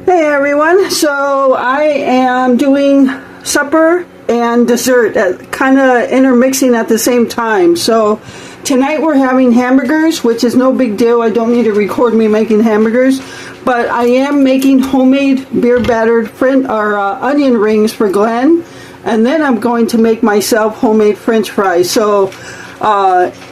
Hey everyone, so I am doing supper and dessert, kind of intermixing at the same time. So tonight we're having hamburgers, which is no big deal. I don't need to record me making hamburgers, but I am making homemade beer battered onion rings for Glenn, and then I'm going to make myself homemade French fries. So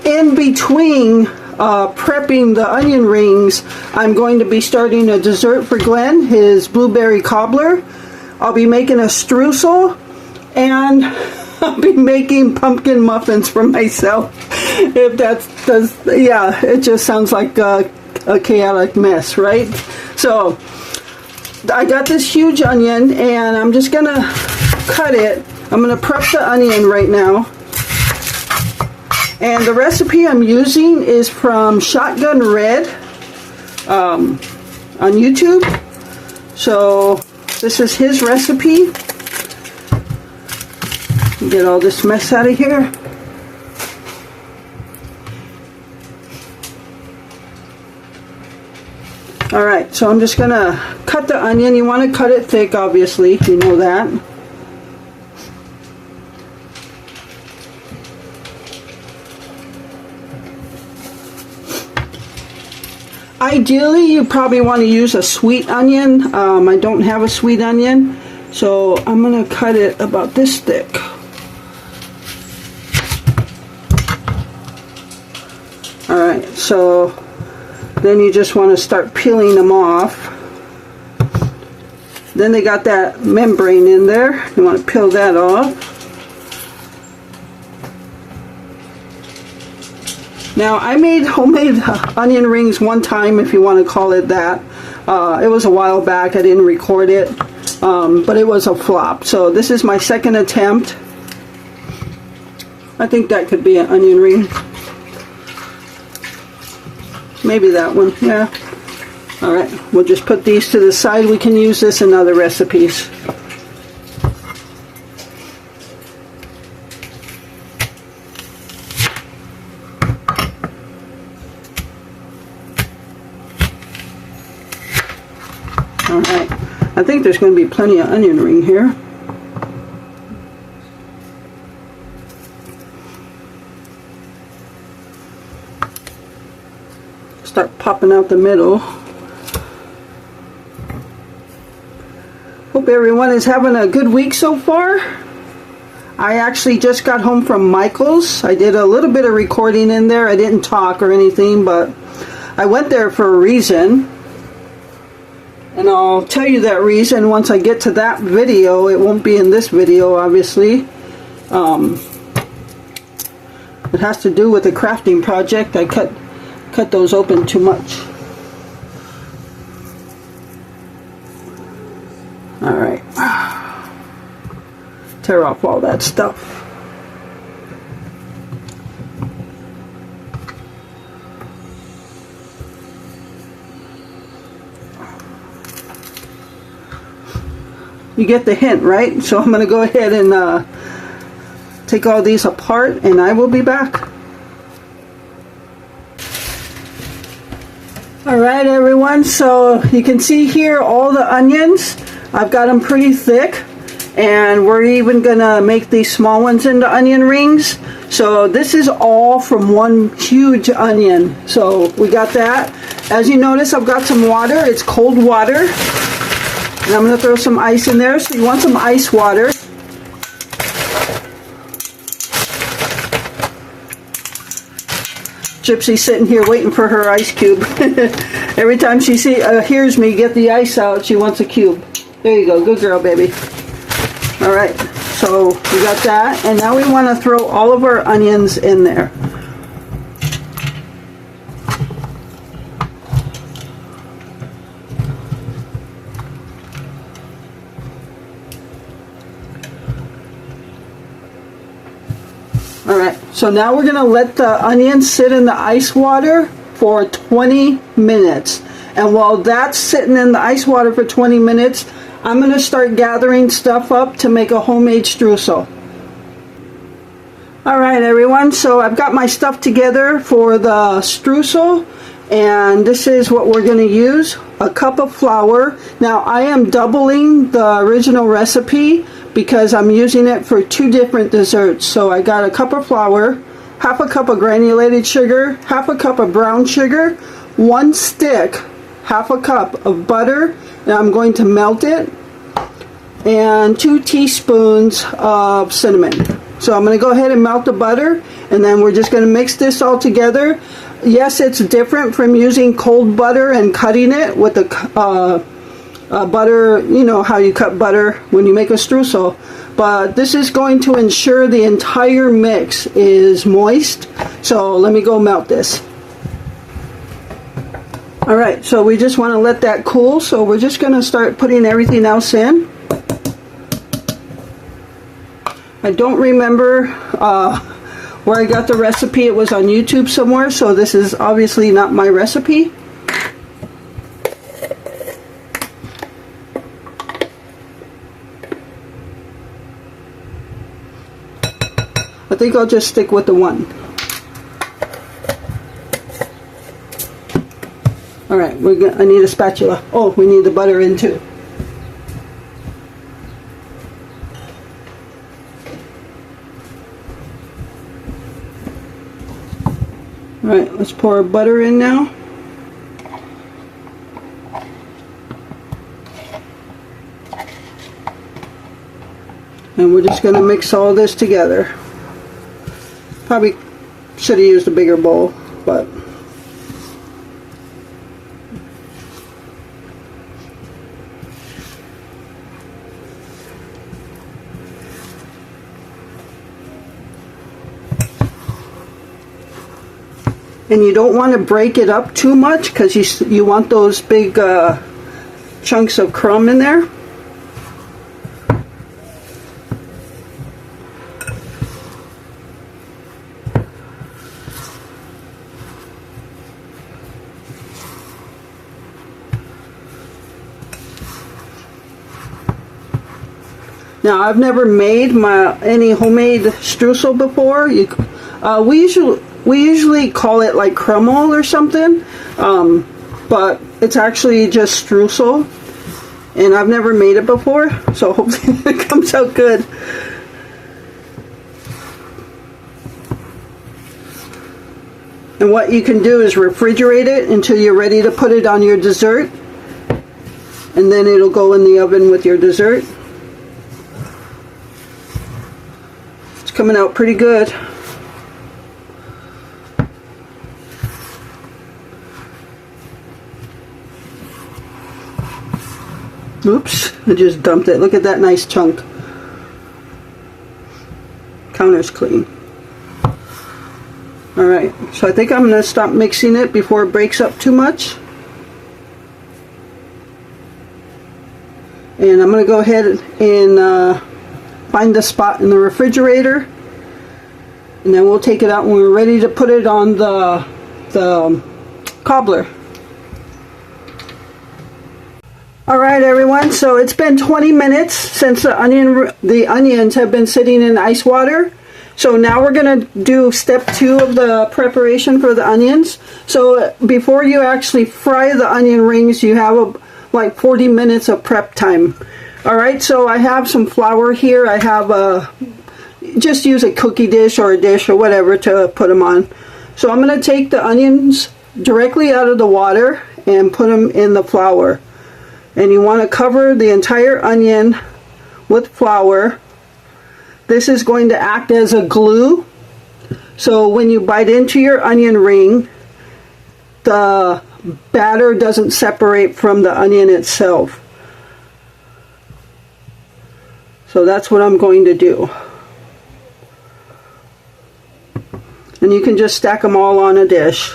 in between prepping the onion rings, I'm going to be starting a dessert for Glenn, his blueberry cobbler. I'll be making a streusel, and I'll be making pumpkin muffins for myself. If yeah, it just sounds like a chaotic mess, right? So I got this huge onion, and I'm just gonna cut it. I'm gonna prep the onion right now. And the recipe I'm using is from Shotgun Red on YouTube. So this is his recipe. Get all this mess out of here. Alright, so I'm just going to cut the onion. You want to cut it thick, obviously. You know that. Ideally, you probably want to use a sweet onion. I don't have a sweet onion, so I'm going to cut it about this thick. Alright, so then you just want to start peeling them off. Then they got that membrane in there. You want to peel that off. Now, I made homemade onion rings one time, if you want to call it that. It was a while back. I didn't record it, but it was a flop. So this is my second attempt. I think that could be an onion ring. Maybe that one, yeah. Alright, we'll just put these to the side. We can use this in other recipes. Alright, I think there's going to be plenty of onion ring here. Start popping out the middle. Hope everyone is having a good week so far. I actually just got home from Michael's. I did a little bit of recording in there. I didn't talk or anything, but I went there for a reason. And I'll tell you that reason once I get to that video. It won't be in this video, obviously. It has to do with the crafting project. I cut those open too much. Alright. Tear off all that stuff. You get the hint, right? So I'm going to go ahead and take all these apart, and I will be back. Alright everyone, so you can see here all the onions. I've got them pretty thick, and we're even going to make these small ones into onion rings. So this is all from one huge onion. So we got that. As you notice, I've got some water. It's cold water. And I'm going to throw some ice in there, so you want some ice water. Gypsy's sitting here waiting for her ice cube. Every time she hears me get the ice out, she wants a cube. There you go, good girl, baby. Alright, so we got that, and now we want to throw all of our onions in there. Alright, so now we're going to let the onions sit in the ice water for 20 minutes. And while that's sitting in the ice water for 20 minutes, I'm going to start gathering stuff up to make a homemade streusel. Alright everyone, so I've got my stuff together for the streusel, And this is what we're going to use: a cup of flour. Now I am doubling the original recipe because I'm using it for 2 different desserts. So I got a cup of flour, half a cup of granulated sugar, half a cup of brown sugar, 1 stick, half a cup of butter, and I'm going to melt it, and 2 teaspoons of cinnamon. So I'm going to go ahead and melt the butter, and then we're just going to mix this all together. Yes, it's different from using cold butter and cutting it with the butter, you know how you cut butter when you make a streusel. But this is going to ensure the entire mix is moist. So let me go melt this. Alright, so we just want to let that cool. So we're just going to start putting everything else in. I don't remember where I got the recipe. It was on YouTube somewhere, so this is obviously not my recipe. I think I'll just stick with the 1. Alright, I need a spatula. Oh, we need the butter in too. Alright, let's pour our butter in now. And we're just going to mix all this together. Probably should have used a bigger bowl, but and you don't want to break it up too much because you want those big chunks of crumb in there. Now I've never made any homemade streusel before. We usually call it like crumble or something, but it's actually just streusel, and I've never made it before, so hopefully it comes out good. And what you can do is refrigerate it until you're ready to put it on your dessert, and then it'll go in the oven with your dessert. It's coming out pretty good. Oops, I just dumped it. Look at that nice chunk. Counter's clean. Alright, so I think I'm going to stop mixing it before it breaks up too much. And I'm going to go ahead and find the spot in the refrigerator. And then we'll take it out when we're ready to put it on the cobbler. Alright everyone, so it's been 20 minutes since the onions have been sitting in ice water. So now we're going to do step 2 of the preparation for the onions. So before you actually fry the onion rings, you have like 40 minutes of prep time. Alright, so I have some flour here. I have just use a cookie dish or a dish or whatever to put them on. So I'm going to take the onions directly out of the water and put them in the flour. And you want to cover the entire onion with flour. This is going to act as a glue. So when you bite into your onion ring, the batter doesn't separate from the onion itself. So that's what I'm going to do. And you can just stack them all on a dish.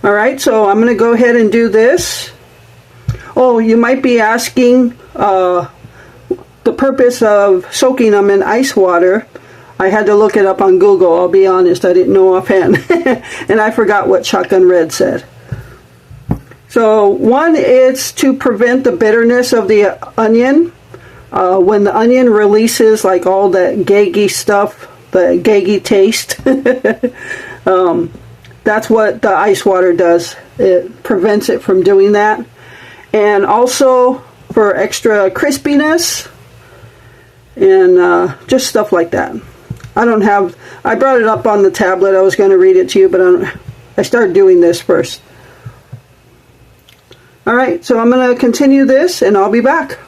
Alright, so I'm going to go ahead and do this. Oh, you might be asking the purpose of soaking them in ice water. I had to look it up on Google, I'll be honest, I didn't know offhand. And I forgot what Shotgun Red said. So one is to prevent the bitterness of the onion. When the onion releases like all that gaggy stuff, the gaggy taste, that's what the ice water does. It prevents it from doing that. And also for extra crispiness and just stuff like that. I brought it up on the tablet. I was going to read it to you, but I started doing this first. Alright, so I'm going to continue this and I'll be back.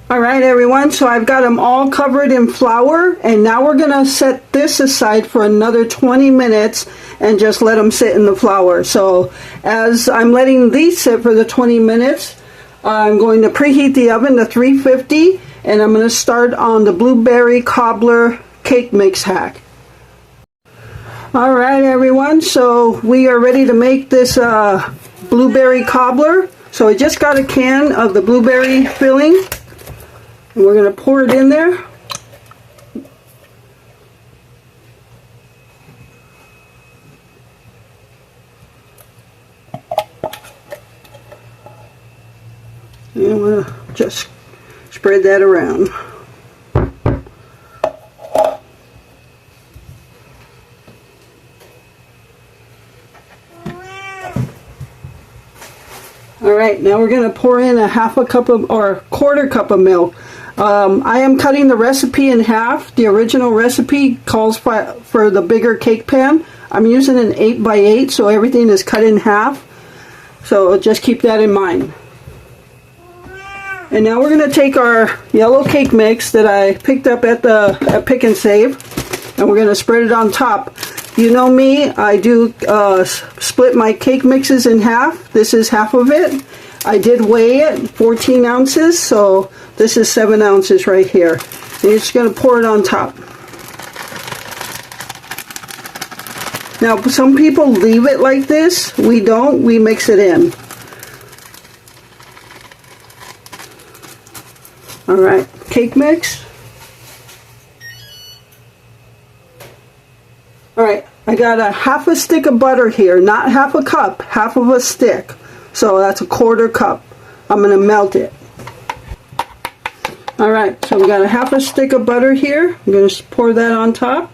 Alright everyone, so I've got them all covered in flour, and now we're going to set this aside for another 20 minutes and just let them sit in the flour. So as I'm letting these sit for the 20 minutes, I'm going to preheat the oven to 350, and I'm going to start on the blueberry cobbler cake mix hack. Alright everyone, so we are ready to make this blueberry cobbler. So I just got a can of the blueberry filling. And we're going to pour it in there. And I'm going to just spread that around. Alright, now we're going to pour in a half a cup of, or a quarter cup of milk. I am cutting the recipe in half. The original recipe calls for the bigger cake pan. I'm using an 8x8, so everything is cut in half. So just keep that in mind. And now we're going to take our yellow cake mix that I picked up at Pick and Save, and we're going to spread it on top. You know me, I do split my cake mixes in half. This is half of it. I did weigh it, 14 ounces, so this is 7 ounces right here. And you're just going to pour it on top. Now, some people leave it like this. We don't. We mix it in. Alright, cake mix. Alright, I got a half a stick of butter here, not half a cup, half of a stick. So that's a quarter cup. I'm going to melt it. Alright, so we got a half a stick of butter here. I'm going to pour that on top.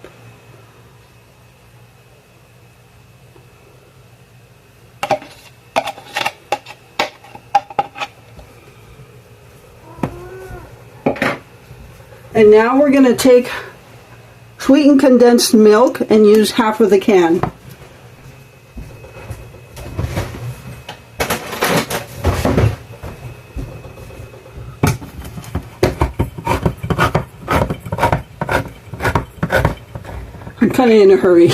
And now we're going to take sweetened condensed milk and use half of the can. I'm kind of in a hurry.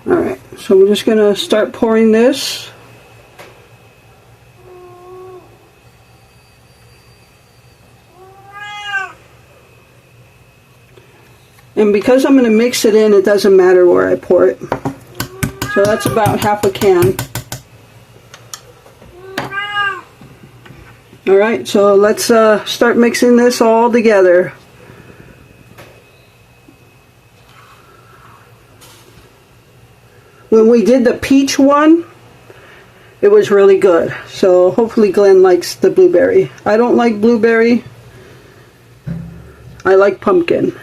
Alright, so we're just going to start pouring this. And because I'm going to mix it in, it doesn't matter where I pour it. So that's about half a can. Alright, so let's start mixing this all together. When we did the peach one, it was really good. So hopefully Glenn likes the blueberry. I don't like blueberry. I like pumpkin.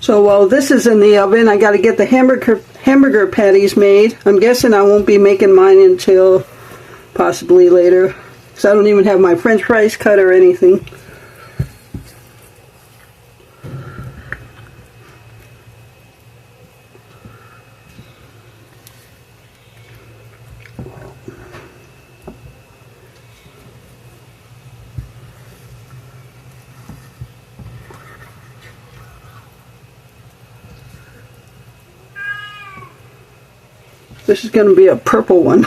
So while this is in the oven, I got to get the hamburger patties made. I'm guessing I won't be making mine until possibly later, because I don't even have my French fries cut or anything. This is going to be a purple one.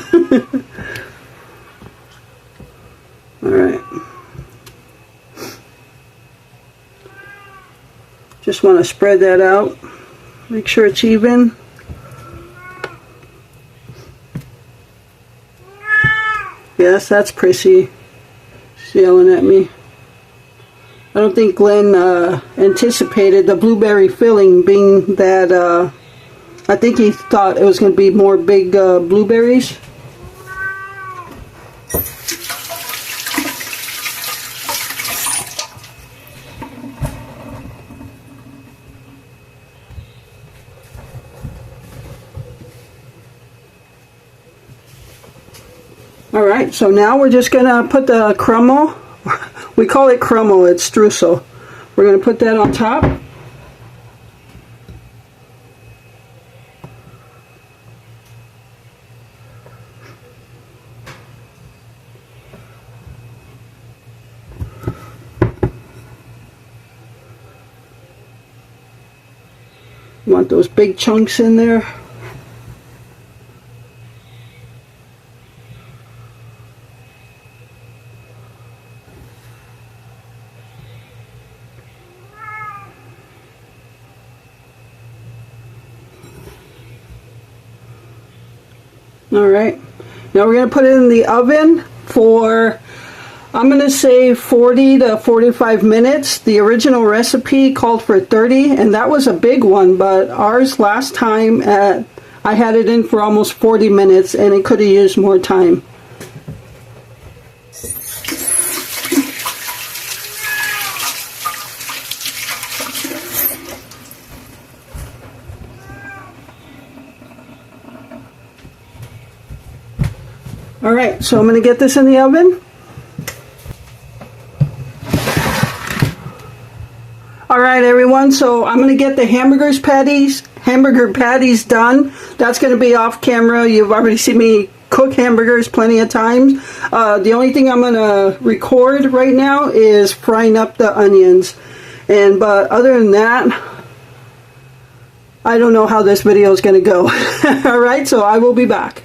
Alright. just want to spread that out. Make sure it's even. Yes, that's Prissy. She's yelling at me. I don't think Glenn anticipated the blueberry filling being that, I think he thought it was going to be more big blueberries. Alright, so now we're just going to put the crumble. We call it crumble, it's Streusel. We're going to put that on top. You want those big chunks in there. Alright, now we're going to put it in the oven for, I'm going to say 40 to 45 minutes. The original recipe called for 30, and that was a big one, but ours last time, I had it in for almost 40 minutes, and it could have used more time. Alright, so I'm going to get this in the oven. Alright everyone, so I'm going to get the hamburger patties done. That's going to be off camera. You've already seen me cook hamburgers plenty of times. The only thing I'm going to record right now is frying up the onions. But other than that, I don't know how this video is going to go. Alright, so I will be back.